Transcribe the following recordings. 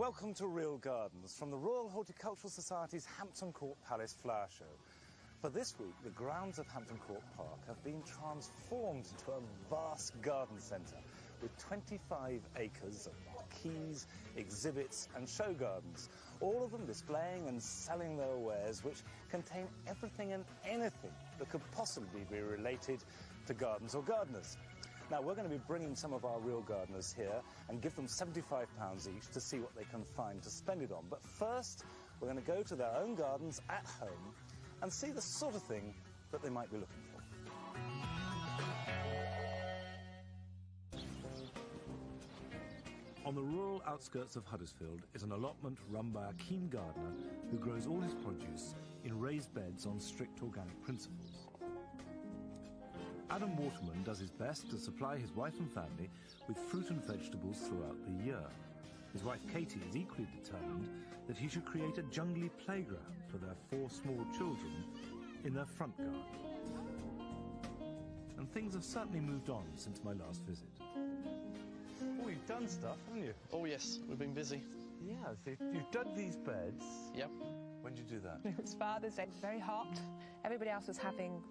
Welcome to Real Gardens from the Royal Horticultural Society's Hampton Court Palace Flower Show. For this week, the grounds of Hampton Court Park have been transformed into a vast garden centre with 25 acres of marquees, exhibits and show gardens, all of them displaying and selling their wares, which contain everything and anything that could possibly be related to gardens or gardeners. Now, we're going to be bringing some of our real gardeners here and give them £75 each to see what they can find to spend it on. But first, we're going to go to their own gardens at home and see the sort of thing that they might be looking for. On the rural outskirts of Huddersfield is an allotment run by a keen gardener who grows all his produce in raised beds on strict organic principles. Adam Waterman does his best to supply his wife and family with fruit and vegetables throughout the year. His wife Katie is equally determined that he should create a jungly playground for their 4 small children in their front garden. And things have certainly moved on since my last visit. Oh, you've done stuff, haven't you? Oh, yes, we've been busy. Yeah, so you've dug these beds. Yep. When did you do that? It was Father's Day. It was very hot. Everybody else was having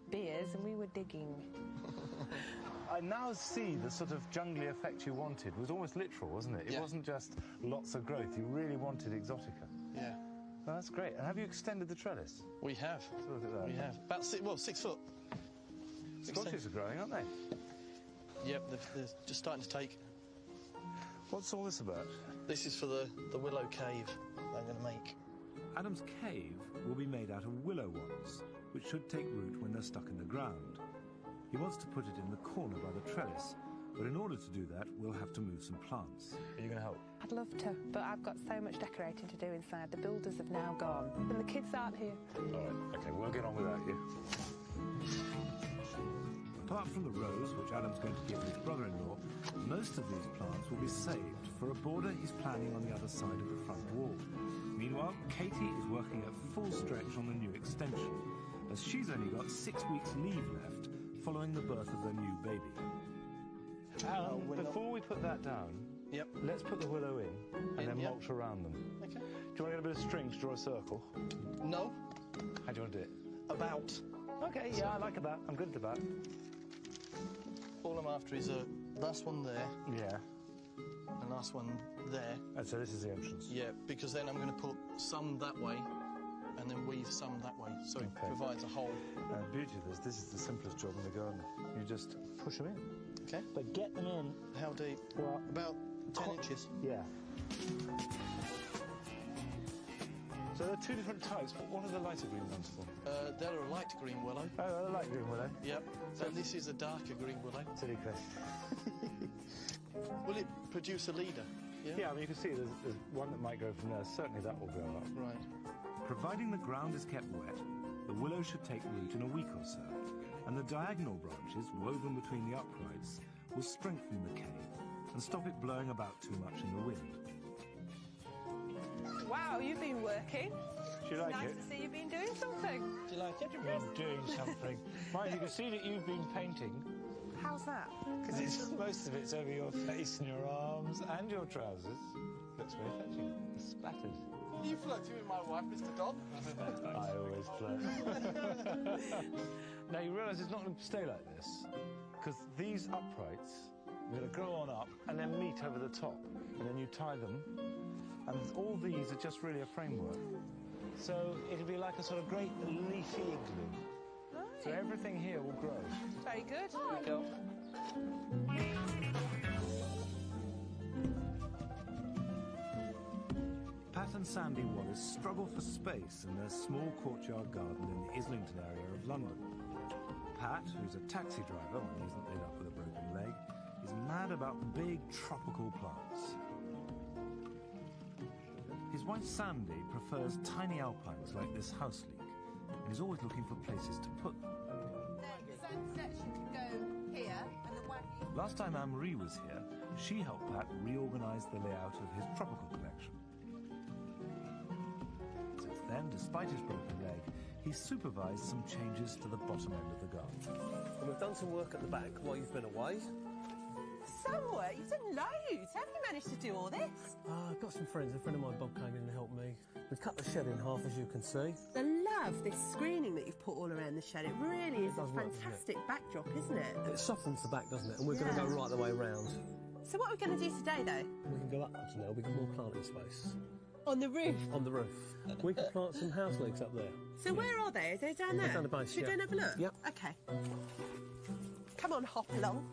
beers and we were digging. I now see the sort of jungly effect you wanted. It was almost literal, wasn't it? It wasn't just lots of growth. You really wanted exotica. Yeah. Oh, that's great. And have you extended the trellis? We have. Let's look at that. We have. About 6 foot. Squashes are growing, aren't they? Yep, they're just starting to take. What's all this about? This is for the willow cave I'm going to make. Adam's cave will be made out of willow wands, which should take root when they're stuck in the ground. He wants to put it in the corner by the trellis, but in order to do that, we'll have to move some plants. Are you going to help? I'd love to, but I've got so much decorating to do inside. The builders have now gone, and the kids aren't here. All right, OK, we'll get on without you. Apart from the rose, which Adam's going to give his brother-in-law, most of these plants will be saved for a border he's planning on the other side of the front wall. Meanwhile, Katie is working at full stretch on the new extension, as she's only got 6 weeks leave left following the birth of their new baby. Before we put that down, let's put the willow in and then mulch around them. OK. Do you want to get a bit of string to draw a circle? No. How do you want to do it? About. OK, yeah, I like that. I'm good at that. All I'm after is a last one there. Yeah. And last one there. And so this is the entrance? Yeah, because then I'm going to put some that way and then weave some that way, so it provides a hole. The beauty of this is the simplest job in the garden. You just push them in. OK. But get them in. How deep? Well, about 10 inches. Yeah. So there are 2 different types, but what are the lighter green ones for? They're a light green willow. Oh, the light green willow? Yep. And this is a darker green willow. Silly question. Will it produce a leader? Yeah, I mean, you can see there's one that might go from there. Certainly that will grow up. Right. Providing the ground is kept wet, the willow should take root in a week or so, and the diagonal branches woven between the uprights will strengthen the cave and stop it blowing about too much in the wind. Wow, you've been working. Do you like Nice it? to see you've been doing something. Do you like it? You've been doing something. Mike, you can see that you've been painting. How's that? Because most of it's over your face and your arms and your trousers. Looks very fetching. It's splattered. Are you flirting with my wife, Mr. Dodd? I always flirt. Now, you realise it's not going to stay like this, because these uprights are going to grow on up and then meet over the top, and then you tie them, and all these are just really a framework. So it'll be like a sort of great leafy igloo. Right. So everything here will grow. Very good. Here we go. Pat and Sandy Wallace struggle for space in their small courtyard garden in the Islington area of London. Pat, who's a taxi driver when he isn't laid up with a broken leg, is mad about big tropical plants. His wife Sandy prefers tiny alpines like this house leek and is always looking for places to put them. The sun section can go here and the wacky. Last time Anne-Marie was here, she helped Pat reorganise the layout of his tropical collection. Since then, despite his broken leg, he's supervised some changes to the bottom end of the garden. And we've done some work at the back while you've been away. So done work. You've done loads. How have you managed to do all this? I've got some friends. A friend of mine, Bob, came in and helped me. We've cut the shed in half, as you can see. I love this screening that you've put all around the shed. It really is a fantastic backdrop, isn't it? It softens the back, doesn't it? And we're going to go right the way round. So what are we going to do today, though? We can go up to now. We get more planting space. On the roof? On the roof. We can plant some house leeks up there. So where are they? Are they down there? They're down the base, Should we go and have a look? Yep. OK. Come on, hop along.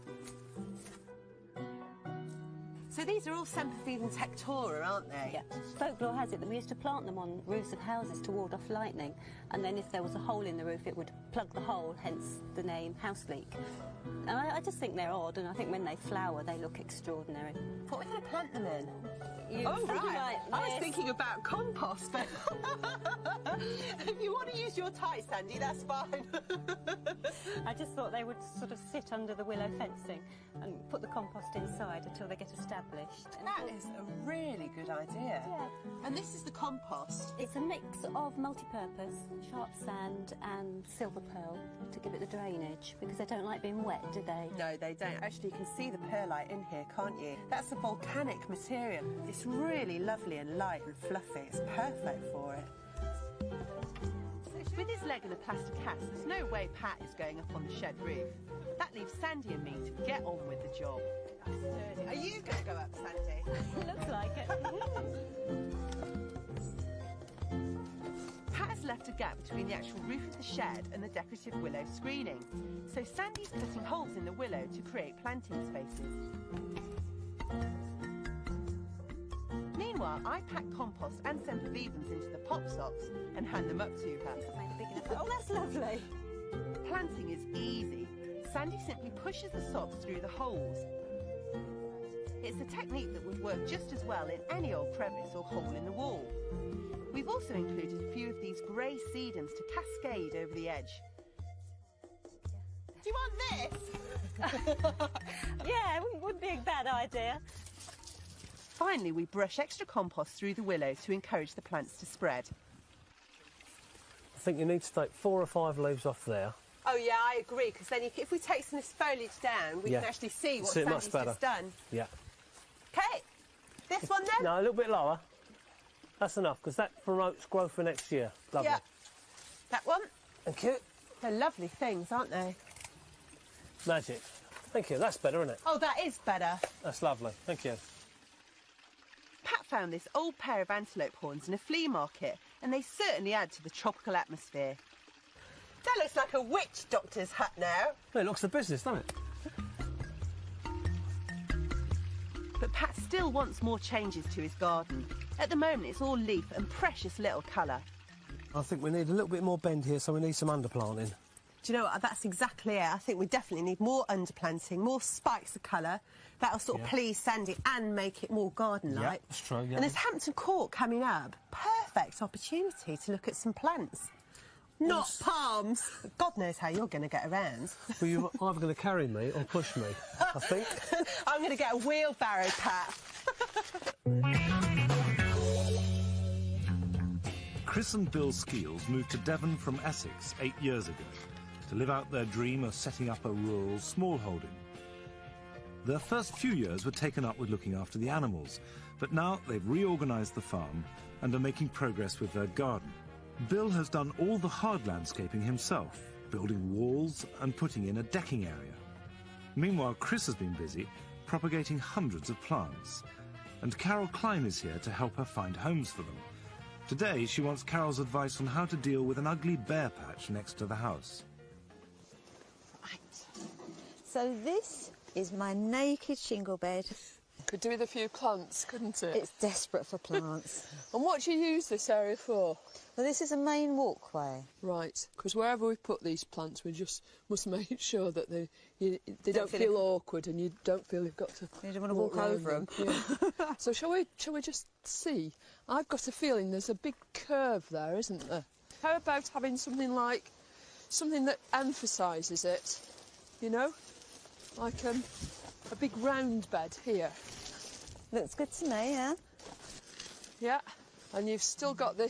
So these are all Sempervivens hectora, aren't they? Yeah. Folklore has it that we used to plant them on roofs of houses to ward off lightning, and then if there was a hole in the roof, it would plug the hole, hence the name house leek. And I just think they're odd, and I think when they flower, they look extraordinary. What are we going to plant them in? Oh, right. I was thinking about compost, but if you want to use your tie, Sandy, that's fine. I just thought they would sort of sit under the willow fencing and put the compost inside until they get established. That is a really good idea. Yeah. And this is the compost. It's a mix of multi-purpose, sharp sand and silver pearl to give it the drainage, because they don't like being wet, do they? No, they don't. Actually, you can see the perlite in here, can't you? That's a volcanic material. It's really lovely and light and fluffy. It's perfect for it. With his leg in a plastic cast, there's no way Pat is going up on the shed roof. That leaves Sandy and me to get on with the job. Are you going to go up, Sandy? Looks like it. Pat has left a gap between the actual roof of the shed and the decorative willow screening. So Sandy's cutting holes in the willow to create planting spaces. Meanwhile, I pack compost and Sempervivens into the pop socks and hand them up to her. Oh, that's lovely. Planting is easy. Sandy simply pushes the socks through the holes. It's a technique that would work just as well in any old crevice or hole in the wall. We've also included a few of these grey sedums to cascade over the edge. Do you want this? Yeah, wouldn't be a bad idea. Finally, we brush extra compost through the willow to encourage the plants to spread. I think you need to take 4 or 5 leaves off there. Oh, yeah, I agree, because then if we take some of this foliage down, we can actually see what Sandy's just done. Yeah. OK, this one then? No, a little bit lower. That's enough, because that promotes growth for next year. Lovely. Yeah. That one? Thank you. They're lovely things, aren't they? Magic. Thank you. That's better, isn't it? Oh, that is better. That's lovely. Thank you. Pat found this old pair of antelope horns in a flea market, and they certainly add to the tropical atmosphere. That looks like a witch doctor's hut now. Well, it looks the business, doesn't it? But Pat still wants more changes to his garden. At the moment, it's all leaf and precious little colour. I think we need a little bit more bend here, so we need some underplanting. Do you know what? That's exactly it. I think we definitely need more underplanting, more spikes of colour. That'll sort of please Sandy and make it more garden-like. Yeah, that's true, yeah. And there's Hampton Court coming up. Perfect opportunity to look at some plants. Not palms. God knows how you're going to get around. Well, you're either going to carry me or push me, I think. I'm going to get a wheelbarrow, Pat. Chris and Bill Skeels moved to Devon from Essex 8 years ago to live out their dream of setting up a rural smallholding. Their first few years were taken up with looking after the animals, but now they've reorganised the farm and are making progress with their garden. Bill has done all the hard landscaping himself, building walls and putting in a decking area. Meanwhile, Chris has been busy propagating hundreds of plants, and Carol Klein is here to help her find homes for them. Today, she wants Carol's advice on how to deal with an ugly bare patch next to the house. Right. So this is my naked shingle bed. Could do with a few plants, couldn't it? It's desperate for plants. And what do you use this area for? Well, this is a main walkway. Right, because wherever we put these plants, we just must make sure that they don't feel awkward and you don't feel you've got to. You don't want to walk over them. Yeah. So shall we just see? I've got a feeling there's a big curve there, isn't there? How about having something that emphasises it? You know, like a big round bed here. Looks good to me, yeah? Yeah, and you've still got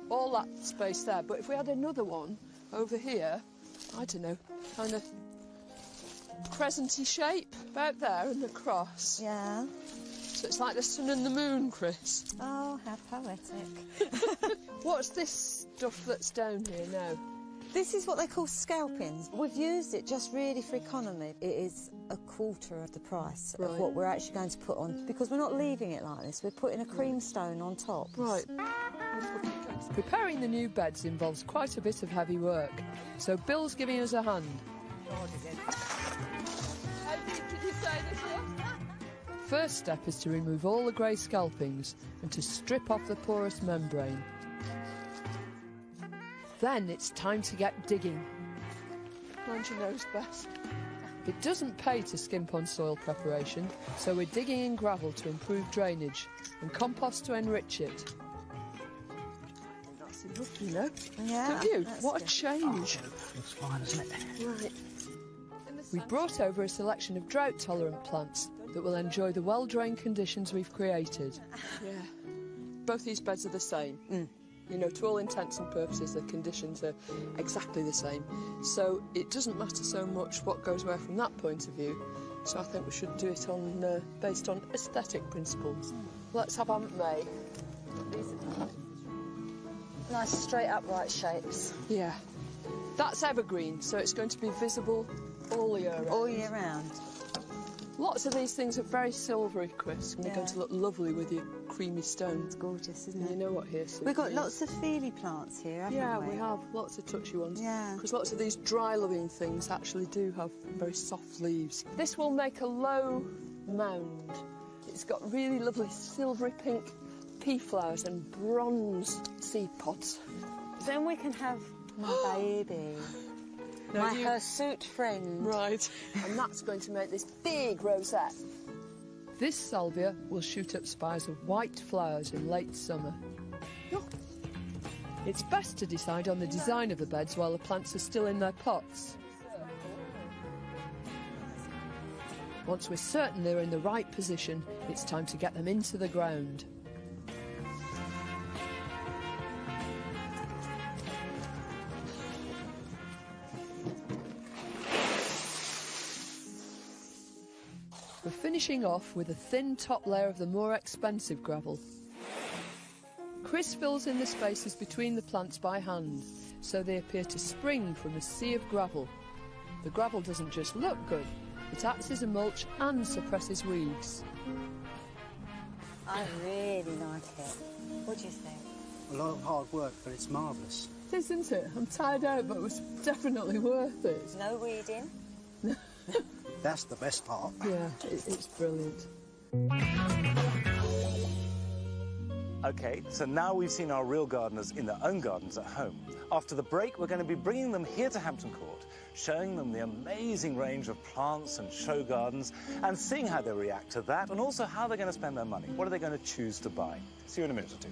all that space there, but if we had another one over here, I don't know, kind of crescenty shape about there and the cross. Yeah. So it's like the sun and the moon, Chris. Oh, how poetic. What's this stuff that's down here now? This is what they call scalpings. We've used it just really for economy. It is a quarter of the price of what we're actually going to put on, because we're not leaving it like this. We're putting a creamstone on top. Right. Preparing the new beds involves quite a bit of heavy work, so Bill's giving us a hand. First step is to remove all the grey scalpings and to strip off the porous membrane. Then it's time to get digging. Mind your nose best. It doesn't pay to skimp on soil preparation, so we're digging in gravel to improve drainage and compost to enrich it. That's enough, you know. Yeah. Don't you? What a change. Looks fine, isn't it? Right. We brought over a selection of drought-tolerant plants that will enjoy the well-drained conditions we've created. Yeah. Both these beds are the same. You know, to all intents and purposes, the conditions are exactly the same. So it doesn't matter so much what goes where from that point of view. So I think we should do it on based on aesthetic principles. Let's have Aunt May. Nice straight upright shapes. Yeah. That's evergreen, so it's going to be visible all year round. All year round. Lots of these things are very silvery, Chris, and they're going to look lovely with your creamy stone. It's gorgeous, isn't it? You know what hyacinth We've got is. lots of feely plants here, haven't we? Yeah, we have. Lots of touchy ones. Yeah. Because lots of these dry-loving things actually do have very soft leaves. This will make a low mound. It's got really lovely silvery pink pea flowers and bronze seed pods. Then we can have my baby. Now My hirsute friend. Right. And that's going to make this big rosette. This salvia will shoot up spires of white flowers in late summer. Look. It's best to decide on the design of the beds while the plants are still in their pots. Once we're certain they're in the right position, it's time to get them into the ground. We're finishing off with a thin top layer of the more expensive gravel. Chris fills in the spaces between the plants by hand, so they appear to spring from a sea of gravel. The gravel doesn't just look good, it acts as a mulch and suppresses weeds. I really like it. What do you think? A lot of hard work, but it's marvellous. It is, isn't it? I'm tired out, but it was definitely worth it. No weeding. That's the best part. Yeah, it's brilliant. OK, so now we've seen our real gardeners in their own gardens at home. After the break, we're going to be bringing them here to Hampton Court, showing them the amazing range of plants and show gardens, and seeing how they react to that, and also how they're going to spend their money. What are they going to choose to buy? See you in a minute or two.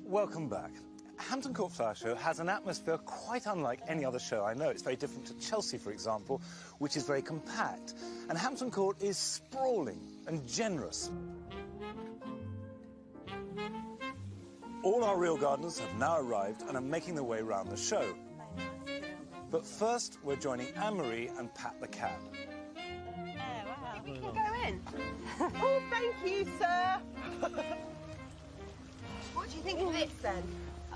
Welcome back. Hampton Court Flower Show has an atmosphere quite unlike any other show I know. It's very different to Chelsea, for example, which is very compact. And Hampton Court is sprawling and generous. All our real gardeners have now arrived and are making their way around the show. But first, we're joining Anne-Marie and Pat the cat. We can go in. Oh, thank you, sir. What do you think of this, then?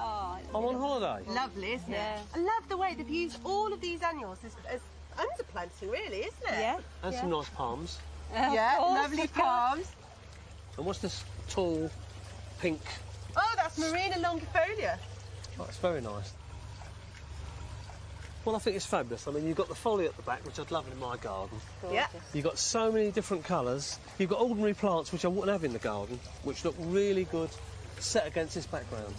Oh, I'm on holiday. Lovely, isn't it? I love the way they've used all of these annuals as underplanting, really, isn't it? yeah. And some nice palms. Yeah, course, lovely of course. palms. And what's this tall, pink? Oh, that's Marina longifolia. Oh, it's very nice. Well, I think it's fabulous. I mean, you've got the foliage at the back, which I'd love in my garden. Yeah. You've got so many different colours. You've got ordinary plants, which I wouldn't have in the garden, which look really good set against this background.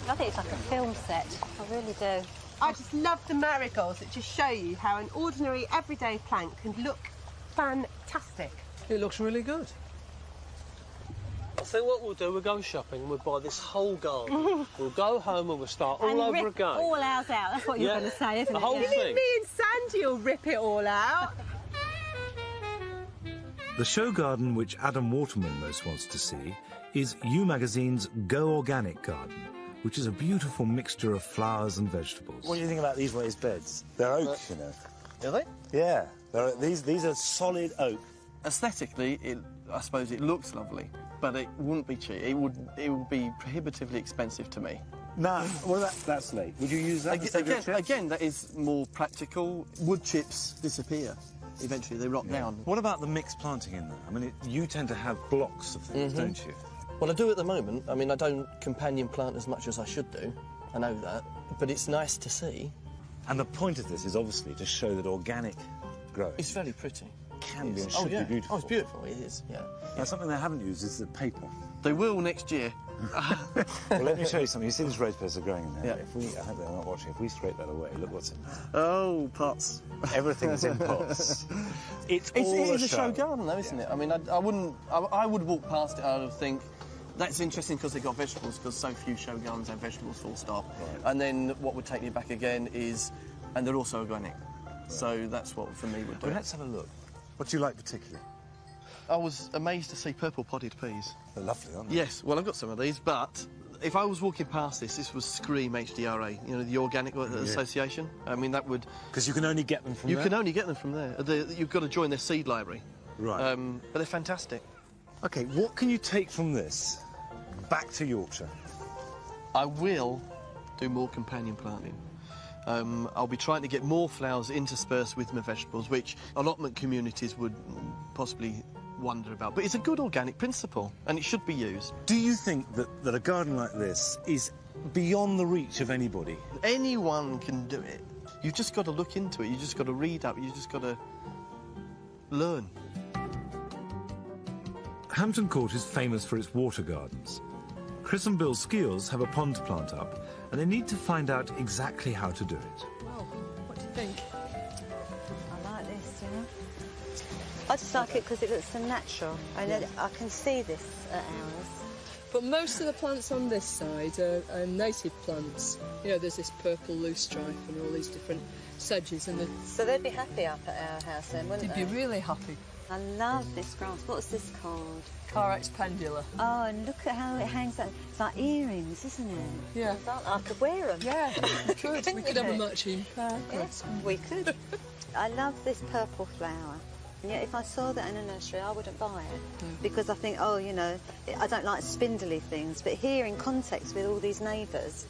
I think it's like a film set. I really do. I just love the marigolds that just show you how an ordinary, everyday plant can look fantastic. It looks really good. I think what we'll do, we'll go shopping and we'll buy this whole garden. We'll go home and we'll start all and over rip again. all ours out. That's what you're Yeah. going to say, isn't The it? whole Yeah. thing. Me and Sandy will rip it all out. The show garden which Adam Waterman most wants to see is You Magazine's Go Organic Garden, which is a beautiful mixture of flowers and vegetables. What do you think about these raised beds? They're oak, you know. Are they? Yeah, these are solid oak. Aesthetically, I suppose it looks lovely, but it wouldn't be cheap. It would be prohibitively expensive to me. Nah, what about that slate? Would you use that instead of chips? Again, that is more practical. Wood chips disappear. Eventually, they rot down. What about the mixed planting in there? I mean, you tend to have blocks of things, don't you? Well, I do at the moment. I mean, I don't companion plant as much as I should do. I know that. But it's nice to see. And the point of this is obviously to show that organic growing It's very pretty. can be and should be beautiful. Oh, it's beautiful. It is, yeah. Now, something they haven't used is the paper. They will next year. Well, let me show you something. You see these raised beds are growing in there? Yeah. I hope they're not watching. If we scrape that away, look what's in there. Oh, pots. Everything's in pots. It is a show garden, though, isn't it? I mean, I would walk past it and I would think, that's interesting because they've got vegetables, because so few show gardens have vegetables, full stop. Right. And then what would take me back again is, and they're also organic. Right. So that's what, for me, would do. Well, let's have a look. What do you like particularly? I was amazed to see purple potted peas. They're lovely, aren't they? Yes, well, I've got some of these, but if I was walking past this would scream HDRA, you know, the Organic Association. I mean, that would... Because you can only get them from there? You can only get them from there. You've got to join their seed library. Right. But they're fantastic. OK, what can you take from this back to Yorkshire? I will do more companion planting. I'll be trying to get more flowers interspersed with my vegetables, which allotment communities would possibly wonder about. But it's a good organic principle, and it should be used. Do you think that a garden like this is beyond the reach of anybody? Anyone can do it. You've just got to look into it. You've just got to read up. You've just got to learn. Hampton Court is famous for its water gardens. Chris and Bill Skeels have a pond plant up, and they need to find out exactly how to do it. Well, what do you think? I like this, you know. I just like it because it looks so natural. I can see this at ours. But most of the plants on this side are native plants. You know, there's this purple loosestrife and all these different sedges. And so they'd be happy up at our house then, wouldn't they? They'd be really happy. I love this grass. What's this called? Carex pendula. Oh, and look at how it hangs out. It's like earrings, isn't it? Yeah. I could wear them. Yeah, we could. We could have a matching pair. Yes, we could. I love this purple flower. And yet, if I saw that in a nursery, I wouldn't buy it. Because I think, oh, you know, I don't like spindly things. But here, in context with all these neighbours,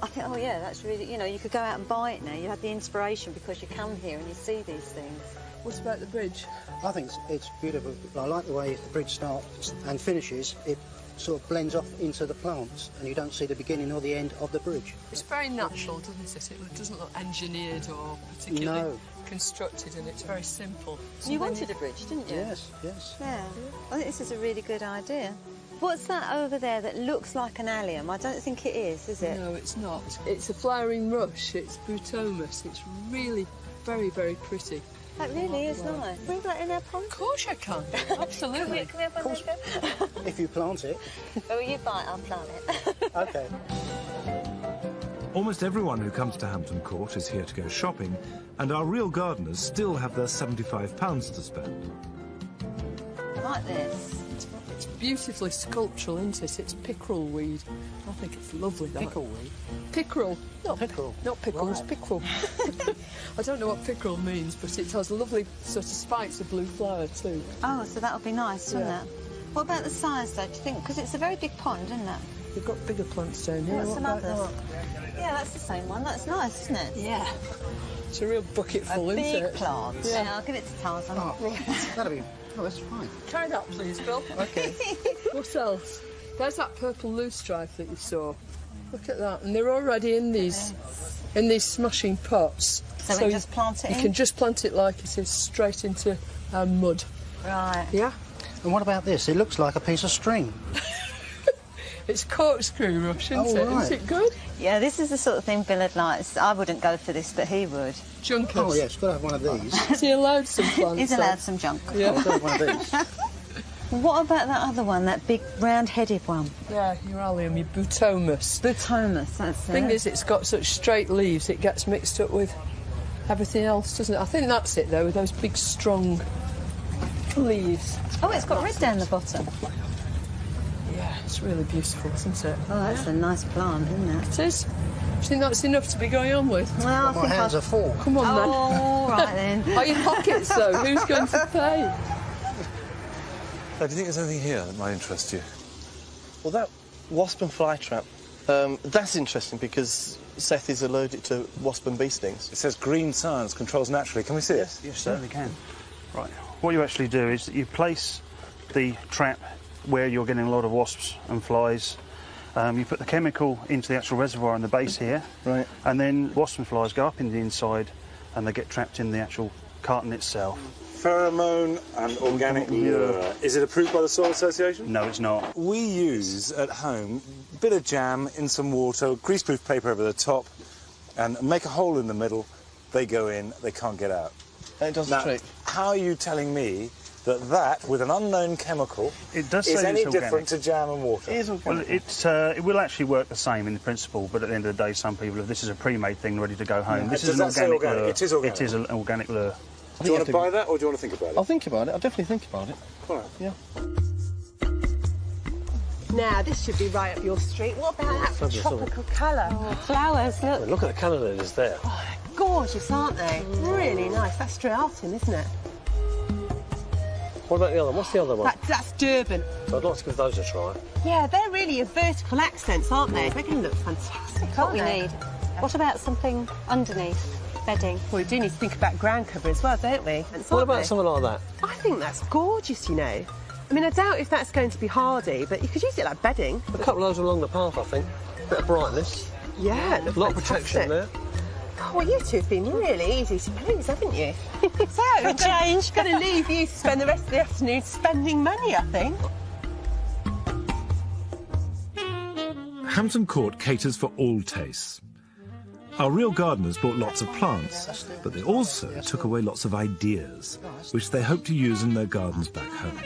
I think, oh, yeah, that's really, you know, you could go out and buy it now. You have the inspiration because you come here and you see these things. What about the bridge? I think it's beautiful. I like the way the bridge starts and finishes. It sort of blends off into the plants and you don't see the beginning or the end of the bridge. It's very natural, doesn't it? It doesn't look engineered or particularly constructed, and it's very simple. You wanted a bridge, didn't you? Yes, yes. Yeah. I think this is a really good idea. What's that over there that looks like an allium? I don't think it is it? No, it's not. It's a flowering rush. It's Butomus. It's really very, very pretty. That really is nice. Bring that in our pond? Of course you can. Absolutely. Can we have one there? If you plant it. Oh, you buy it, I'll plant it. OK. Almost everyone who comes to Hampton Court is here to go shopping, and our real gardeners still have their £75 to spend. I like this. It's beautifully sculptural, isn't it? It's pickerel weed. I think it's lovely, that. Pickle weed? Pickerel. Not pickerel. Not pickles, right. pickerel. I don't know what pickerel means, but it has lovely sort of spikes of blue flower too. Oh, so that'll be nice, wouldn't it? What about the size, though, do you think? Because it's a very big pond, isn't it? We've got bigger plants down here. What's some others? Yeah, that's the same one. That's nice, isn't it? Yeah. It's a real bucket full, isn't it? A big plant. Yeah, I'll give it to Tarzan. Oh, right. That'll be... Oh, that's fine. Try that, please, Bill. OK. What else? There's that purple loosestrife that you saw. Look at that. And they're already in these smashing pots. So we just plant it in? You can just plant it like it is, straight into mud. Right. Yeah. And what about this? It looks like a piece of string. It's corkscrew rush, isn't it? Right. Is it good? Yeah, this is the sort of thing Bill likes. I wouldn't go for this, but he would. Junkers. Oh, yes, got to have one of these. Is he allowed some plants? He's allowed some junk. Yeah. Got to have one of these. What about that other one, that big round-headed one? Yeah, your allium, your Butomus. Butomus, that's it. The thing is, it's got such straight leaves, it gets mixed up with everything else, doesn't it? I think that's it, though, with those big, strong leaves. Oh, it's got red down the bottom. Yeah. Yeah, it's really beautiful, isn't it? Oh, that's a nice plant, isn't it? It is. Do you think that's enough to be going on with? Well, My hands are full. Come on, then. Oh, right then. Are your pockets, though? Who's going to pay? Do you think there's anything here that might interest you? Well, that wasp and fly trap, that's interesting because Seth is allergic to wasp and bee stings. It says green science controls naturally. Can we see it? You certainly can. Right. What you actually do is that you place the trap where you're getting a lot of wasps and flies. You put the chemical into the actual reservoir in the base here. Right. And then wasps and flies go up in the inside and they get trapped in the actual carton itself. Pheromone and organic lure. Is it approved by the Soil Association? No, it's not. We use at home a bit of jam in some water, greaseproof paper over the top, and make a hole in the middle. They go in, they can't get out. And it does the trick. How are you telling me that with an unknown chemical It does is say any it's different to jam and water? It is organic. Well, it will actually work the same in principle, but at the end of the day, some people, if this is a pre-made thing ready to go home, this is an organic lure. It is organic. It is an organic lure. Do you want to buy that, or do you want to think about it? I'll think about it. I'll definitely think about it. All right. Yeah. Now, this should be right up your street. What about that Fabulous, tropical colour? Oh, flowers, look. Well, look at the colour lilies there. Oh, they're gorgeous, aren't they? Really nice. That's striatum, isn't it? What about the other one? What's the other one? That's Durban. So I'd like to give those a try. Yeah, they're really a vertical accents, aren't they? They're going to look fantastic, What aren't we they? need. What about something underneath? Bedding. Well, we do need to think about ground cover as well, don't we? What about something like that? I think that's gorgeous, you know. I mean, I doubt if that's going to be hardy, but you could use it like bedding. A couple of those along the path, I think. Bit of brightness. Yeah, it looks A lot of fantastic. protection there. Oh, well, you two have been really easy to please, haven't you? So, For change. Going to leave you to spend the rest of the afternoon spending money, I think. Hampton Court caters for all tastes. Our real gardeners bought lots of plants, but they also took away lots of ideas, which they hope to use in their gardens back home.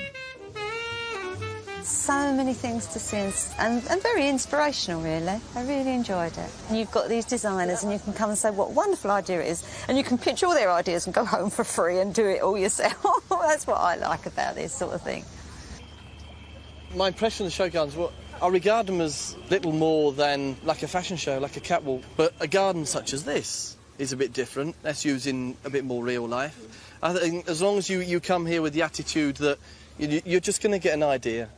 So many things to see and very inspirational, really. I really enjoyed it. And you've got these designers and you can come and say what a wonderful idea it is, and you can pitch all their ideas and go home for free and do it all yourself. That's what I like about this sort of thing. My impression of the show gardens, I regard them as little more than like a fashion show, like a catwalk. But a garden such as this is a bit different. That's using a bit more real life. I think as long as you come here with the attitude that you're just going to get an idea,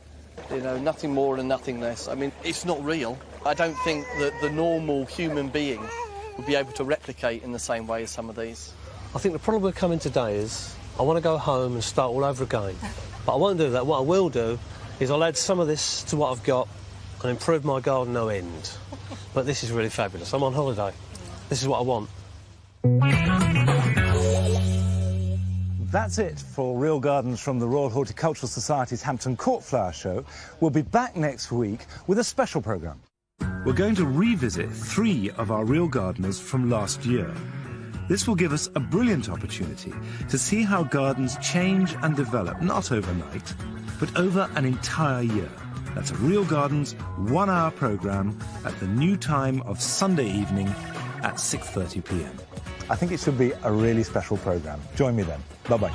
you know, nothing more and nothing less. I mean, it's not real. I don't think that the normal human being would be able to replicate in the same way as some of these. I think the problem with coming today is I want to go home and start all over again. But I won't do that. What I will do is I'll add some of this to what I've got and improve my garden no end. But this is really fabulous. I'm on holiday. This is what I want. That's it for Real Gardens from the Royal Horticultural Society's Hampton Court Flower Show. We'll be back next week with a special programme. We're going to revisit 3 of our real gardeners from last year. This will give us a brilliant opportunity to see how gardens change and develop, not overnight, but over an entire year. That's a Real Gardens 1-hour programme at the new time of Sunday evening at 6:30 p.m. I think it should be a really special programme. Join me then. Bye-bye.